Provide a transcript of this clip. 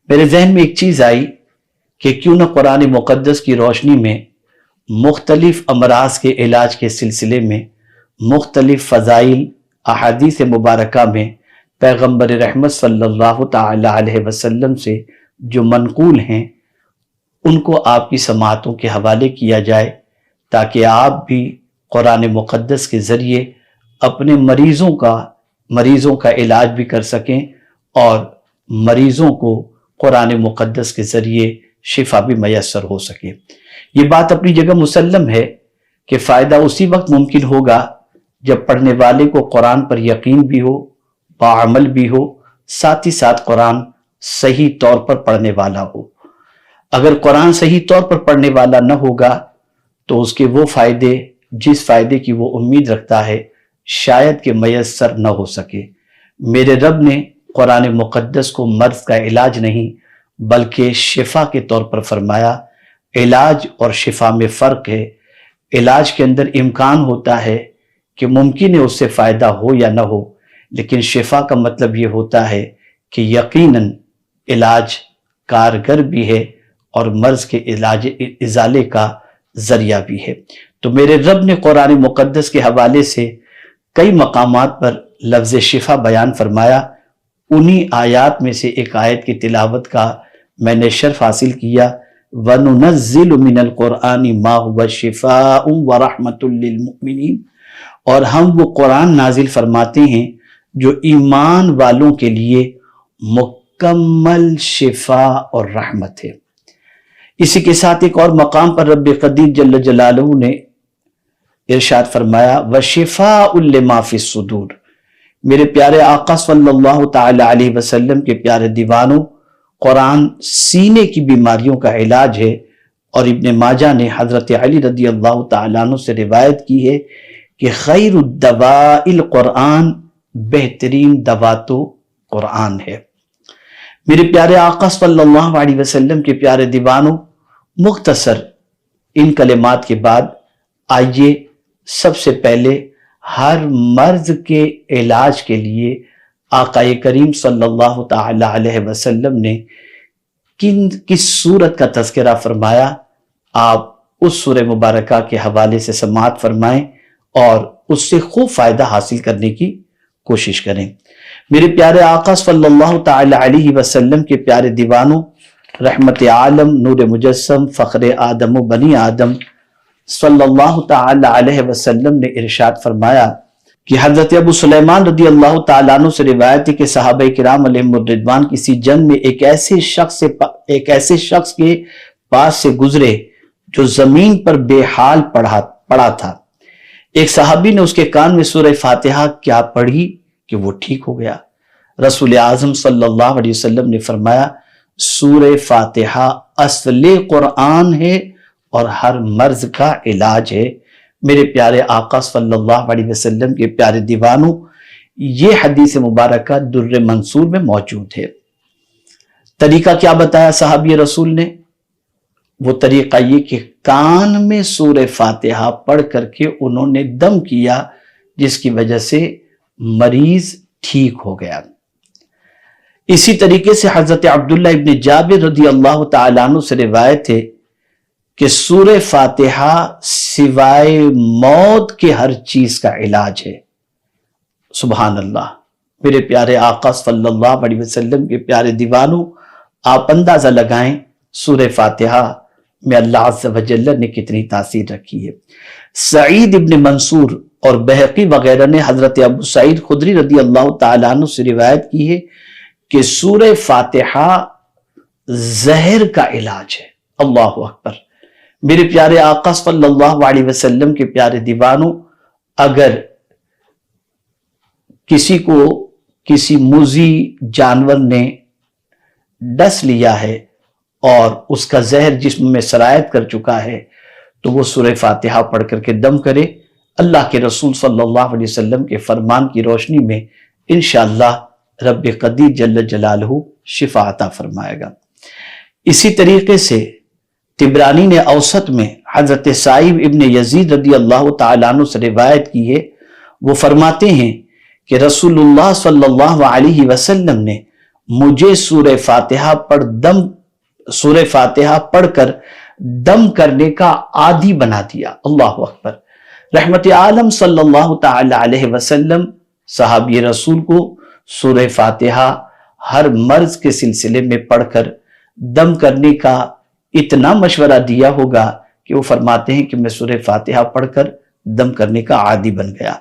میرے ذہن میں ایک چیز آئی کہ کیوں نہ قرآن مقدس کی روشنی میں مختلف امراض کے علاج کے سلسلے میں مختلف فضائل احادیث مبارکہ میں پیغمبر رحمت صلی اللہ تعالی علیہ وسلم سے جو منقول ہیں ان کو آپ کی سماعتوں کے حوالے کیا جائے، تاکہ آپ بھی قرآن مقدس کے ذریعے اپنے مریضوں کا علاج بھی کر سکیں اور مریضوں کو قرآن مقدس کے ذریعے شفا بھی میسر ہو سکے۔ یہ بات اپنی جگہ مسلم ہے کہ فائدہ اسی وقت ممکن ہوگا جب پڑھنے والے کو قرآن پر یقین بھی ہو، باعمل بھی ہو، ساتھ ہی ساتھ قرآن صحیح طور پر پڑھنے والا ہو۔ اگر قرآن صحیح طور پر پڑھنے والا نہ ہوگا تو اس کے وہ فائدے جس فائدے کی وہ امید رکھتا ہے شاید کہ میسر نہ ہو سکے۔ میرے رب نے قرآن مقدس کو مرض کا علاج نہیں بلکہ شفا کے طور پر فرمایا۔ علاج اور شفا میں فرق ہے۔ علاج کے اندر امکان ہوتا ہے کہ ممکن ہے اس سے فائدہ ہو یا نہ ہو، لیکن شفا کا مطلب یہ ہوتا ہے کہ یقیناً علاج کارگر بھی ہے اور مرض کے علاج ازالے کا ذریعہ بھی ہے۔ تو میرے رب نے قرآن مقدس کے حوالے سے کئی مقامات پر لفظ شفا بیان فرمایا۔ انہی آیات میں سے ایک آیت کی تلاوت کا میں نے شرف حاصل کیا، وَنُنَزِّلُ مِنَ الْقُرْآنِ مَا هُوَ شِفَاءٌ وَرَحْمَةٌ لِّلْمُؤْمِنِينَ، اور ہم وہ قرآن نازل فرماتے ہیں جو ایمان والوں کے لیے مکمل شفا اور رحمت ہے۔ اسی کے ساتھ ایک اور مقام پر رب قدیر جل جلالہ نے ارشاد فرمایا، وَشِفَاءٌ لِّمَا فِي الصُّدُورِ۔ میرے پیارے آقا صلی اللہ تعالی علیہ وسلم کے پیارے دیوانوں، قرآن سینے کی بیماریوں کا علاج ہے، اور ابن ماجہ نے حضرت علی رضی اللہ تعالیٰ عنہ سے روایت کی ہے کہ خیر الدواء القرآن، بہترین دوا تو قرآن ہے۔ میرے پیارے آقا صلی اللہ علیہ وسلم کے پیارے دیوانوں، مختصر ان کلمات کے بعد آئیے سب سے پہلے ہر مرض کے علاج کے لیے آقا کریم صلی اللہ تعالی علیہ وسلم نے کس سورت کا تذکرہ فرمایا، آپ اس سورہ مبارکہ کے حوالے سے سماعت فرمائیں اور اس سے خوب فائدہ حاصل کرنے کی کوشش کریں۔ میرے پیارے آقا صلی اللہ تعالی علیہ وسلم کے پیارے دیوانوں، رحمت عالم، نور مجسم، فخر آدم و بنی آدم صلی اللہ تعالی علیہ وسلم نے ارشاد فرمایا کہ حضرت ابو سلیمان رضی اللہ تعالیٰ عنہ سے روایت ہے کہ صحابہ کرام علیہم الرضوان کسی جنگ میں ایک ایسے شخص کے پاس سے گزرے جو زمین پر بے حال پڑا تھا۔ ایک صحابی نے اس کے کان میں سورہ فاتحہ کیا پڑھی کہ وہ ٹھیک ہو گیا۔ رسول اعظم صلی اللہ علیہ وسلم نے فرمایا، سورہ فاتحہ اصل قرآن ہے اور ہر مرض کا علاج ہے۔ میرے پیارے آقا صلی اللہ علیہ وسلم کے پیارے دیوانوں، یہ حدیث مبارکہ در منصور میں موجود ہے۔ طریقہ کیا بتایا صحابی رسول نے؟ وہ طریقہ یہ کہ کان میں سورہ فاتحہ پڑھ کر کے انہوں نے دم کیا، جس کی وجہ سے مریض ٹھیک ہو گیا۔ اسی طریقے سے حضرت عبداللہ ابن جابر رضی اللہ تعالیٰ عنہ سے روایت ہے کہ سورہ فاتحہ سوائے موت کے ہر چیز کا علاج ہے۔ سبحان اللہ۔ میرے پیارے آقا صلی اللہ علیہ وسلم کے پیارے دیوانوں، آپ اندازہ لگائیں سورہ فاتحہ میں اللہ عز و جل نے کتنی تاثیر رکھی ہے۔ سعید ابن منصور اور بہقی وغیرہ نے حضرت ابو سعید خدری رضی اللہ تعالیٰ عنہ سے روایت کی ہے کہ سورہ فاتحہ زہر کا علاج ہے۔ اللہ اکبر۔ میرے پیارے آقا صلی اللہ علیہ وسلم کے پیارے دیوانوں، اگر کسی کو کسی موذی جانور نے ڈس لیا ہے اور اس کا زہر جسم میں سرایت کر چکا ہے تو وہ سورہ فاتحہ پڑھ کر کے دم کرے۔ اللہ کے رسول صلی اللہ علیہ وسلم کے فرمان کی روشنی میں انشاءاللہ رب قدیر جل جلالہ شفا عطا فرمائے گا۔ اسی طریقے سے طبرانی نے اوسط میں حضرت سائب ابن یزید رضی اللہ تعالیٰ عنہ سے روایت کی ہے، وہ فرماتے ہیں کہ رسول اللہ صلی اللہ علیہ وسلم نے مجھے سورہ فاتحہ پڑھ کر دم کرنے کا عادی بنا دیا۔ اللہ اکبر۔ رحمت عالم صلی اللہ تعالی علیہ وسلم صحابی رسول کو سورہ فاتحہ ہر مرض کے سلسلے میں پڑھ کر دم کرنے کا اتنا مشورہ دیا ہوگا کہ وہ فرماتے ہیں کہ میں سورہ فاتحہ پڑھ کر دم کرنے کا عادی بن گیا۔